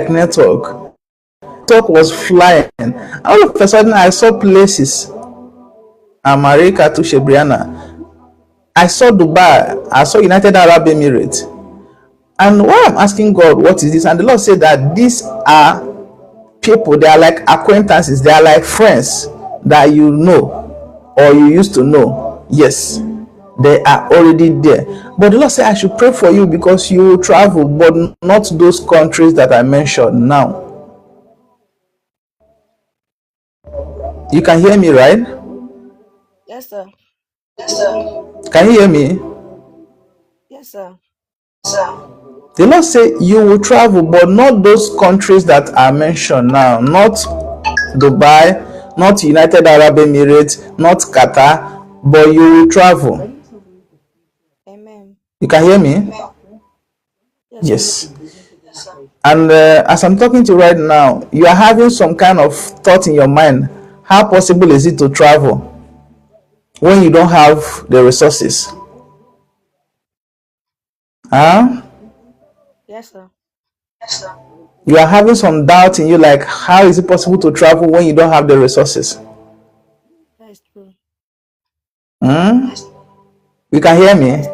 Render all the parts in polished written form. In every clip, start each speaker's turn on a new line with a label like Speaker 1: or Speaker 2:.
Speaker 1: network. Talk was flying. All of a sudden, I saw places. America to Shebriana. I saw Dubai. I saw United Arab Emirates. And why I'm asking God, what is this? And the Lord said that these are people, they are like acquaintances, they are like friends that you know or you used to know. Yes, they are already there. But the Lord said I should pray for you because you will travel, but not those countries that I mentioned now. You can hear me, right?
Speaker 2: Yes, sir.
Speaker 1: Can you hear me?
Speaker 2: Yes, sir.
Speaker 1: The Lord said you will travel, but not those countries that are mentioned now. Not Dubai, not United Arab Emirates, not Qatar, but you will travel.
Speaker 2: Amen.
Speaker 1: You can hear me?
Speaker 2: Yes.
Speaker 1: Yes. And as I'm talking to you right now, you are having some kind of thought in your mind. How possible is it to travel when you don't have the resources? Huh?
Speaker 2: Yes, sir.
Speaker 1: You are having some doubt in you, like, how is it possible to travel when you don't have the resources?
Speaker 2: That is true.
Speaker 1: You can hear
Speaker 2: That
Speaker 1: me?
Speaker 2: is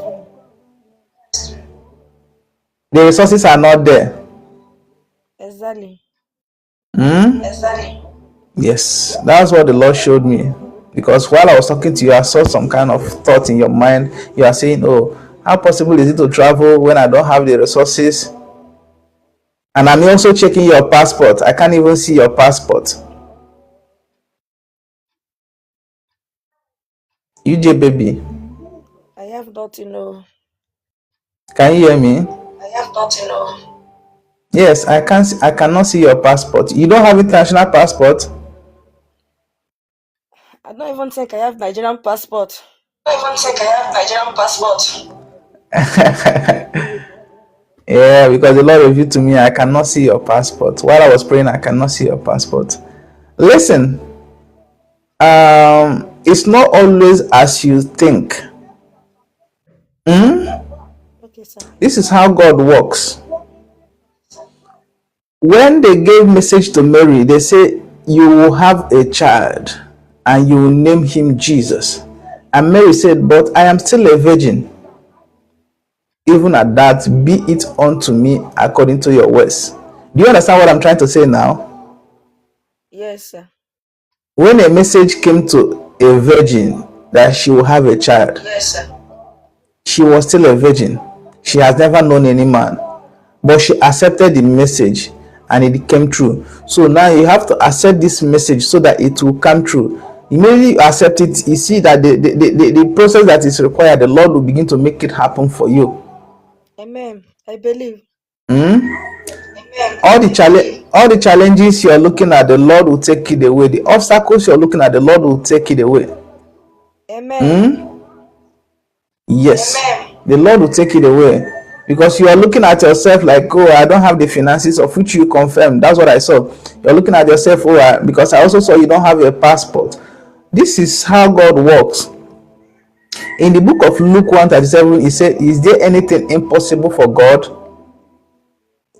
Speaker 2: true.
Speaker 1: The resources are not there.
Speaker 2: Exactly.
Speaker 1: Yes, that's what the Lord showed me. Because while I was talking to you, I saw some kind of thought in your mind. You are saying, oh, how possible is it to travel when I don't have the resources? And I'm also checking your passport. I can't even see your passport. UJ baby,
Speaker 2: I have nothing. No.
Speaker 1: can you hear me? Yes, I can't. I cannot see your passport. You don't have international passport.
Speaker 2: I don't even think I have Nigerian passport.
Speaker 1: Yeah, because the Lord revealed to me, I cannot see your passport. While I was praying, I cannot see your passport. Listen, it's not always as you think.
Speaker 2: Okay, sir.
Speaker 1: This is how God works. When they gave message to Mary, they say, you will have a child and you will name him Jesus. And Mary said, but I am still a virgin. Even at that, be it unto me according to your words. Do you understand what I'm trying to say now?
Speaker 2: Yes, sir.
Speaker 1: When a message came to a virgin that she will have a child, she was still a virgin. She has never known any man, but she accepted the message and it came true. So now you have to accept this message so that it will come true. Immediately you accept it, you see that the process that is required, the Lord will begin to make it happen for you.
Speaker 2: Amen. I believe.
Speaker 1: All the challenges you're looking at, the Lord will take it away. The obstacles you're looking at, the Lord will take it away.
Speaker 2: Amen.
Speaker 1: Yes. Amen. The Lord will take it away. Because you are looking at yourself like, oh, I don't have the finances, of which you confirm. That's what I saw. You're looking at yourself, oh, because I also saw you don't have a passport. This is how God works. In the book of Luke 1:37, he said, is there anything impossible for God?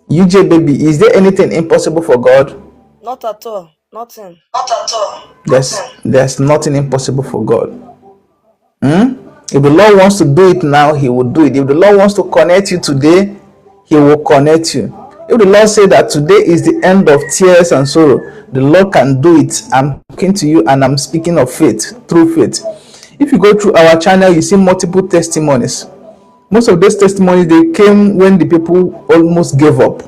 Speaker 1: UJ baby, is there anything impossible for God?
Speaker 2: Not at all. Nothing.
Speaker 1: There's nothing impossible for God. If the Lord wants to do it now, he will do it. If the Lord wants to connect you today, he will connect you. If the Lord said that today is the end of tears and sorrow, the Lord can do it. I'm talking to you and I'm speaking of faith, through faith. If you go through our channel, you see multiple testimonies. Most of those testimonies, they came when the people almost gave up.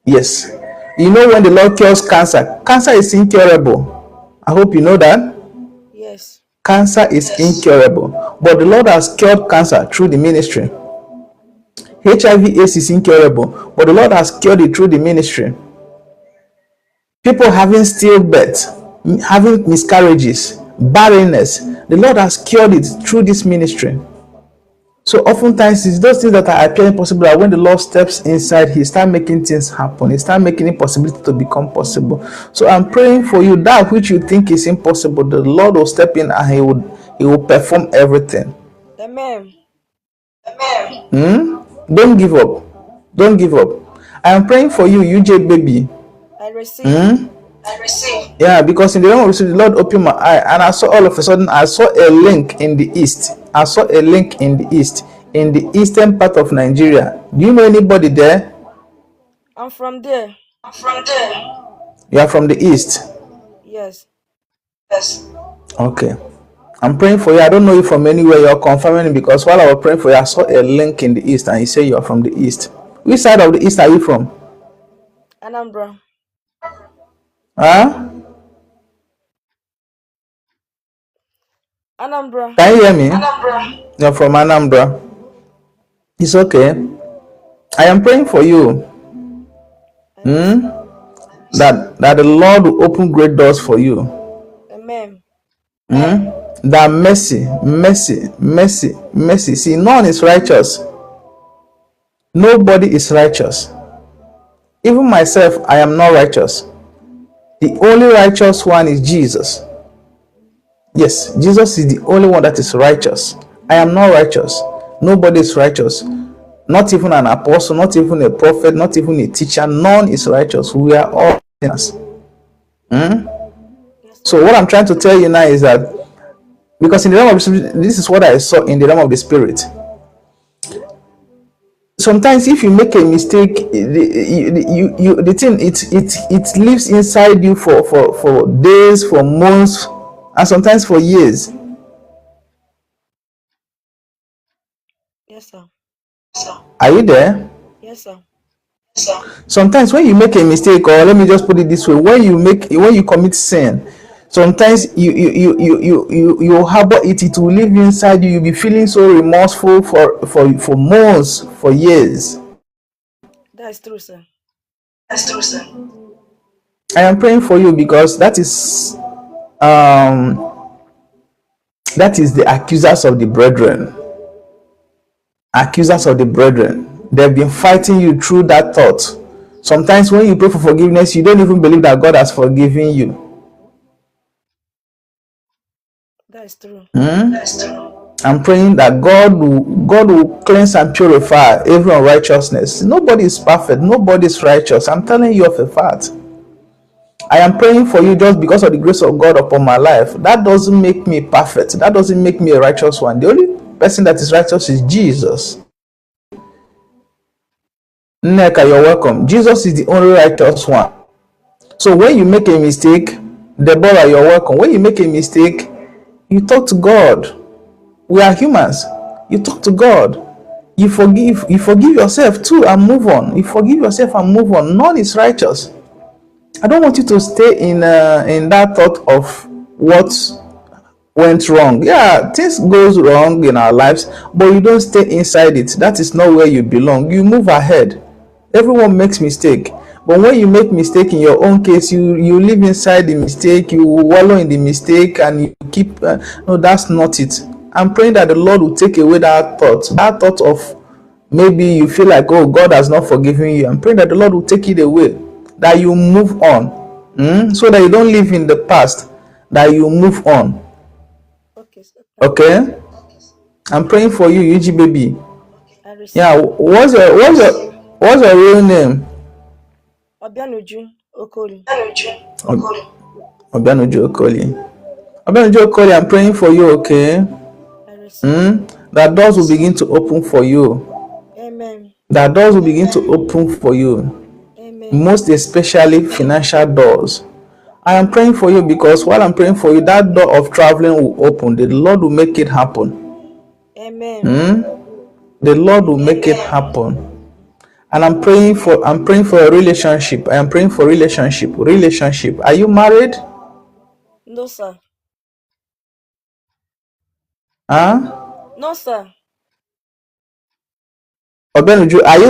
Speaker 1: Yes. You know, when the Lord cures cancer, cancer is incurable. I hope you know that.
Speaker 2: Yes.
Speaker 1: Cancer is incurable, but the Lord has cured cancer through the ministry. HIV/AIDS is incurable, but the Lord has cured it through the ministry. People having stillbirth, having miscarriages, barrenness, the Lord has cured it through this ministry. So oftentimes it's those things that are appearing possible that when the Lord steps inside, he starts making things happen. He starts making impossibility to become possible. So I'm praying for you, that which you think is impossible, the Lord will step in and he will perform everything.
Speaker 2: Amen.
Speaker 1: Don't give up. Don't give up. I am praying for you, UJ baby.
Speaker 2: I receive.
Speaker 1: Yeah, because in the realm of the Lord opened my eye, and I saw all of a sudden I saw a link in the east. I saw a link in the east, in the eastern part of Nigeria. Do you know anybody there?
Speaker 2: I'm from there.
Speaker 1: You are from the east.
Speaker 2: Yes.
Speaker 1: Okay. I'm praying for you. I don't know you from anywhere. You're confirming it because while I was praying for you, I saw a link in the east, and you say you are from the east. Which side of the east are you from?
Speaker 2: Anambra.
Speaker 1: Huh?
Speaker 2: Anambra.
Speaker 1: Can you hear me? You're from Anambra. It's okay. I am praying for you.
Speaker 2: I receive.
Speaker 1: That the Lord will open great doors for you.
Speaker 2: Amen.
Speaker 1: That mercy. See, none is righteous. Nobody is righteous. Even myself, I am not righteous. The only righteous one is Jesus. Yes, Jesus is the only one that is righteous. I am not righteous. Nobody is righteous. Not even an apostle, not even a prophet, not even a teacher. None is righteous. We are all sinners.
Speaker 2: Yes,
Speaker 1: So what I'm trying to tell you now is that because in the realm of the spirit, this is what I saw in the realm of the spirit. Sometimes if you make a mistake, the thing it lives inside you for days, for months, and sometimes for years.
Speaker 2: yes, sir.
Speaker 1: Are you there?
Speaker 2: Yes, sir.
Speaker 1: Sometimes when you make a mistake, or let me just put it this way, when you commit sin, sometimes you harbor it. It will live inside you. You'll be feeling so remorseful for months, for years.
Speaker 2: That is true, sir.
Speaker 1: I am praying for you because that is the accusers of the brethren. Accusers of the brethren. They've been fighting you through that thought. Sometimes when you pray for forgiveness, you don't even believe that God has forgiven you.
Speaker 2: That is true.
Speaker 1: I'm praying that God will cleanse and purify every unrighteousness. Nobody is perfect. Nobody is righteous. I'm telling you of a fact. I am praying for you just because of the grace of God upon my life. That doesn't make me perfect. That doesn't make me a righteous one. The only person that is righteous is Jesus. Neka, you're welcome. Jesus is the only righteous one. So when you make a mistake, Deborah, you're welcome. When you make a mistake, you talk to God. We are humans. You talk to God. You forgive yourself too and move on. You forgive yourself and move on. None is righteous. I don't want you to stay in that thought of what went wrong. Yeah, things goes wrong in our lives, but you don't stay inside it. That is not where you belong. You move ahead. Everyone makes mistake, but when you make mistake in your own case, you live inside the mistake, you wallow in the mistake, and you keep no, that's not it. I'm praying that the Lord will take away that thought of maybe you feel like, oh, God has not forgiven you. I'm praying that the Lord will take it away, that you move on, so that you don't live in the past, that you move on.
Speaker 2: Okay, sir. Thank you.
Speaker 1: Okay, I'm praying for you, UG baby.
Speaker 2: I
Speaker 1: Yeah,
Speaker 2: receive.
Speaker 1: what's your real name?
Speaker 2: Obianuju Okoli.
Speaker 1: Obianuju Okoli. Obianuju Okoli, I'm praying for you, okay?
Speaker 2: I receive.
Speaker 1: That doors will begin to open for you.
Speaker 2: Amen.
Speaker 1: That doors will begin to open for you.
Speaker 2: Amen.
Speaker 1: Most especially financial doors. I am praying for you because while I'm praying for you, that door of traveling will open. The Lord will make it happen.
Speaker 2: Amen.
Speaker 1: The Lord will
Speaker 2: Amen.
Speaker 1: make it happen. And I'm praying for a relationship. I am praying for relationship. Are you married?
Speaker 2: No, sir.
Speaker 1: Huh?
Speaker 2: No, sir.
Speaker 1: Obenuju, are you